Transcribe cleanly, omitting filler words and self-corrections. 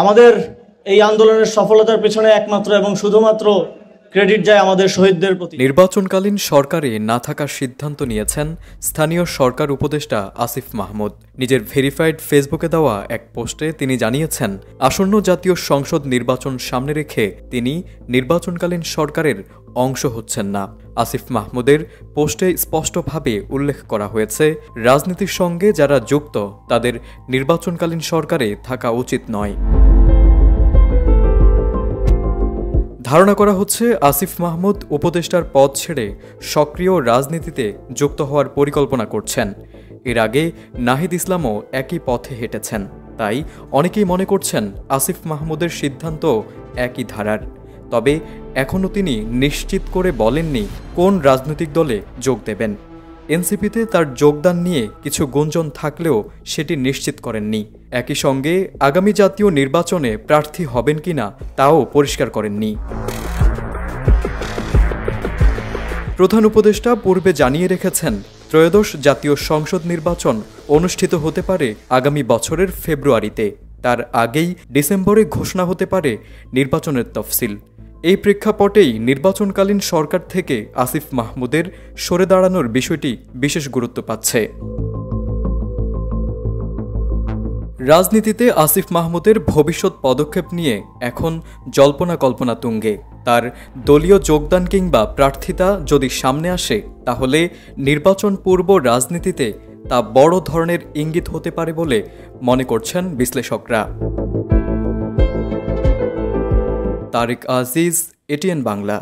আমাদের এই আন্দোলনের সফলতার পেছনে একমাত্র এবং শুধুমাত্র ক্রেডিট যায় আমাদের শহীদদের প্রতি। নির্বাচনকালীন সরকারে না থাকার সিদ্ধান্ত নিয়েছেন স্থানীয় সরকার উপদেষ্টা আসিফ মাহমুদ। নিজের ভেরিফাইড ফেসবুকে দেওয়া এক পোস্টে তিনি জানিয়েছেন, আসন্ন জাতীয় সংসদ নির্বাচন সামনে রেখে তিনি নির্বাচনকালীন সরকারের অংশ হচ্ছেন না। আসিফ মাহমুদের পোস্টে স্পষ্টভাবে উল্লেখ করা হয়েছে, রাজনীতির সঙ্গে যারা যুক্ত তাদের নির্বাচনকালীন সরকারে থাকা উচিত নয়। ধারণা করা হচ্ছে আসিফ মাহমুদ উপদেষ্টার পদ ছেড়ে সক্রিয় রাজনীতিতে যুক্ত হওয়ার পরিকল্পনা করছেন। এর আগে নাহিদ ইসলামও একই পথে হেঁটেছেন। তাই অনেকেই মনে করছেন আসিফ মাহমুদের সিদ্ধান্ত একই ধারার। তবে এখনও তিনি নিশ্চিত করে বলেননি কোন রাজনৈতিক দলে যোগ দেবেন। এনসিপিতে তার যোগদান নিয়ে কিছু গুঞ্জন থাকলেও সেটি নিশ্চিত করেননি। একই সঙ্গে আগামী জাতীয় নির্বাচনে প্রার্থী হবেন কিনা তাও পরিষ্কার করেননি। প্রধান উপদেষ্টা পূর্বে জানিয়ে রেখেছেন, ত্রয়োদশ জাতীয় সংসদ নির্বাচন অনুষ্ঠিত হতে পারে আগামী বছরের ফেব্রুয়ারিতে। তার আগেই ডিসেম্বরে ঘোষণা হতে পারে নির্বাচনের তফসিল। এই প্রেক্ষাপটেই নির্বাচনকালীন সরকার থেকে আসিফ মাহমুদের সরে দাঁড়ানোর বিষয়টি বিশেষ গুরুত্ব পাচ্ছে। রাজনীতিতে আসিফ মাহমুদের ভবিষ্যৎ পদক্ষেপ নিয়ে এখন জল্পনা কল্পনা তুঙ্গে। তার দলীয় যোগদান কিংবা প্রার্থিতা যদি সামনে আসে, তাহলে নির্বাচন পূর্ব রাজনীতিতে তা বড় ধরনের ইঙ্গিত হতে পারে বলে মনে করছেন বিশ্লেষকরা। তারিক আজিজ, এটিএন বাংলা।